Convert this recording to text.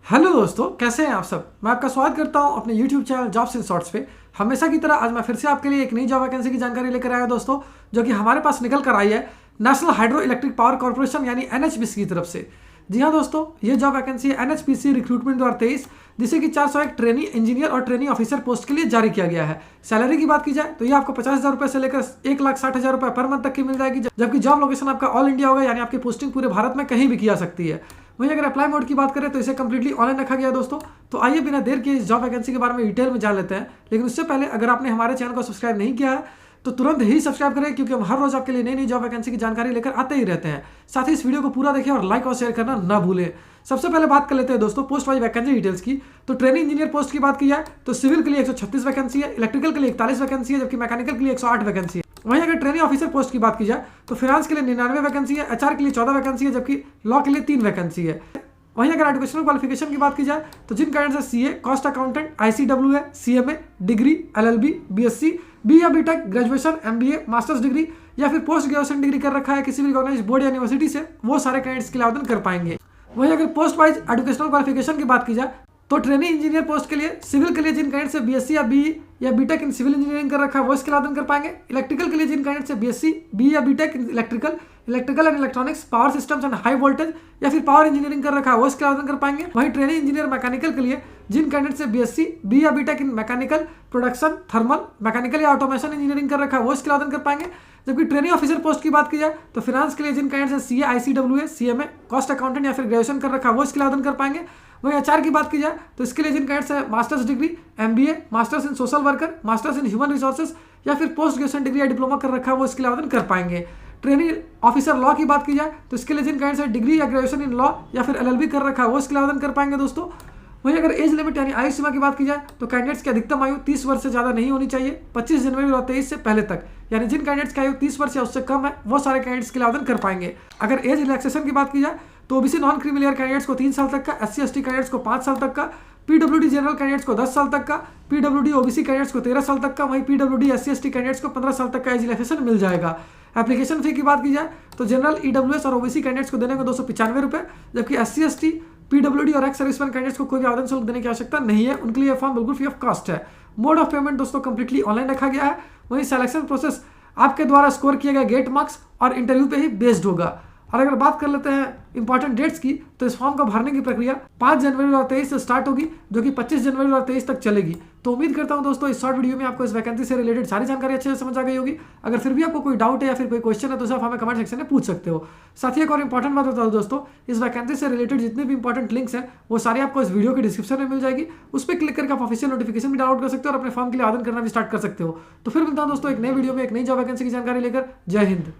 Hello दोस्तों, कैसे हैं आप सब। मैं आपका स्वागत करता हूं अपने YouTube channel jobs in shorts पे। हमेशा की तरह आज मैं फिर से आपके लिए एक नई जॉब वैकेंसी की जानकारी लेकर आया दोस्तों, जो कि हमारे पास निकल कर आई है national hydro electric power corporation यानी NHPC की तरफ से। जी हाँ दोस्तों, ये जॉब वैकेंसी है NHPC रिक्रूटमेंट 2023, जिसे कि 401 ट्रेनी इंजीनियर और ट्रेनी ऑफिसर पोस्ट के लिए जारी किया गया है। सैलरी की बात की जाए तो ये आपको 50,000 रुपये से लेकर 1,60,000 रुपये पर मंथ तक की मिल जाएगी, जबकि जॉब लोकेशन आपका ऑल इंडिया होगा, यानी आपकी पोस्टिंग पूरे भारत में कहीं भी की जा सकती है। वहीं अगर अप्लाई मोड की बात करें तो इसे कंप्लीटली ऑनलाइन रखा गया है दोस्तों। तो आइए बिना देर किए इस जॉब वैकेंसी के बारे में डिटेल में जान लेते हैं। लेकिन उससे पहले अगर आपने हमारे चैनल को सब्सक्राइब नहीं किया है तो तुरंत ही सब्सक्राइब करें, क्योंकि हम हर रोज आपके लिए नई नई जॉब वैकेंसी की जानकारी लेकर आते ही रहते हैं। साथ ही इस वीडियो को पूरा देखें और लाइक और शेयर करना ना भूलें। सबसे पहले बात कर लेते हैं दोस्तों पोस्ट वाइज वैकेंसी डिटेल्स की। तो ट्रेनिंग इंजीनियर पोस्ट की बात की जाए तो सिविल के लिए 136 वैकेंसी है, इलेक्ट्रिकल के लिए 41 वैकेंसी है, जबकि मैकेनिकल के लिए 108 वैकेंसी है। वहीं अगर ट्रेनिंग ऑफिसर पोस्ट की बात की जाए तो फाइनेंस के लिए 99 वैकेंसी है, HR के लिए 14 वैकेंसी है, जबकि लॉ के लिए 3 वैकेंसी है। वहीं अगर एजुकेशनल क्वालिफिकेशन की बात की जाए तो जिन candidates CA, cost accountant, ICWA, CMA, degree, LLB, BSc, B या BTech, graduation, MBA, masters degree या फिर पोस्ट ग्रेजुएशन डिग्री कर रखा है किसी भी रिकॉग्नाइज्ड बोर्ड या यूनिवर्सिटी से, वो सारे कैंडिडेट्स के लिए आवेदन कर पाएंगे। वहीं अगर पोस्ट वाइज एजुकेशनल क्वालिफिकेशन की बात की जाए तो ट्रेनिंग इंजीनियर पोस्ट के लिए सिविल के लिए जिन कैंडिडेट से BSc या BE या BTech इन सिविल इंजीनियरिंग कर रखा है वो इसके लिए आवेदन कर पाएंगे। इलेक्ट्रिकल के लिए जिन कैंडिडेट से BSc, BE या BTech in electrical and electronics, power systems and high voltage या फिर पावर इंजीनियरिंग कर रखा है वो इसके लिए आवेदन कर पाएंगे। वहीं ट्रेनिंग इंजीनियर मैकेनिकल के लिए जिन कैंडिडेट से BSc, BE या BTech इन मैकेनिकल, प्रोडक्शन, थर्मल, मैकेनिकल या ऑटोमेशन इंजीनियरिंग कर रखा है वो इसके लिए आवेदन कर पाएंगे। जबकि ट्रेनिंग ऑफिसर पोस्ट की बात की जाए तो फाइनेंस के लिए जिन कैंडिडेट से CA, ICWA, CMA, cost accountant या फिर ग्रेजुएशन कर रखा है वो इसके लिए आवेदन कर पाएंगे। वहीं HR की बात की जाए तो इसके लिए जिन कैंडिडेट्स है masters degree, MBA, masters in social worker, masters in human resources या फिर पोस्ट ग्रेजुएशन डिग्री या डिप्लोमा कर रखा है वो इसके लिए आवेदन कर पाएंगे। ट्रेनिंग ऑफिसर लॉ की बात की जाए तो इसके लिए जिन कैंडिडेट्स है डिग्री या ग्रेजुएशन इन लॉ या फिर LLB कर रखा है वो इसके लिए आवेदन कर पाएंगे दोस्तों। वहीं अगर एज लिमिट यानी आयु सीमा की बात की जाए तो कैंडिडेट्स की अधिकतम आयु 30 वर्ष से ज़्यादा नहीं होनी चाहिए 25 जनवरी 2023 से पहले तक, यानी जिन कैंडिडेट्स की आयु 30 वर्ष या उससे कम है वो सारे कैंडिडेट्स के लिए आवेदन कर पाएंगे। अगर एज रिलैक्सेशन की बात की जाए तो OBC नॉन क्रीमिलियर कैंडिडेट्स को 3 साल तक का, SC ST कैंडिडेट्स को 5 साल तक का, PWD जनरल कैंडिडेट्स को 10 साल तक का, PWD OBC कैंडिडेट्स को 13 साल तक का, वहीं PWD SC ST कैंडिडेट्स को 15 साल तक का एज रिलैक्सेशन मिल जाएगा। एप्लीकेशन फी की बात की जाए तो जनरल, EWS और OBC कैंडिडेट्स को देने को 295 रुपये, जबकि SC ST, PWD और एक्स सर्विसमैन कैंडिडेट्स को कोई भी आवेदन शुल्क देने की आवश्यकता नहीं है, उनके लिए फॉर्म बिल्कुल फ्री ऑफ कॉस्ट है। मोड ऑफ पेमेंट दोस्तों कंप्लीटली ऑनलाइन रखा गया है। वहीं सिलेक्शन प्रोसेस आपके द्वारा स्कोर किए गए गेट मार्क्स और इंटरव्यू पे ही बेस्ड होगा। और अगर बात कर लेते हैं इंपॉर्टेंट डेट्स की तो इस फॉर्म को भरने की प्रक्रिया 5 जनवरी 2023 से स्टार्ट होगी, जो कि 25 जनवरी 2023 तक चलेगी। तो उम्मीद करता हूं दोस्तों इस शॉर्ट वीडियो में आपको इस वैकेंसी से रिलेटेड सारी जानकारी अच्छे से समझ आ गई होगी। अगर फिर भी आपको कोई डाउट है या फिर कोई क्वेश्चन है तो सब हमें कमेंट सेक्शन में पूछ सकते हो। साथ ही एक और इंपॉर्टेंट बात बता दूं दोस्तों, इस वैकेंसी से रिलेटेड जितने भी इंपॉर्टेंट लिंक्स हैं वो सारे आपको इस वीडियो के डिस्क्रिप्शन में मिल जाएगी। उस पर क्लिक करके आप ऑफिशियल नोटिफिकेशन भी डाउनलोड कर सकते हो और अपने फॉर्म के लिए आवेदन करना भी स्टार्ट कर सकते हो। तो फिर मिलता हूं दोस्तों एक नए वीडियो में एक नई जॉब वैकेंसी की जानकारी लेकर। जय हिंद।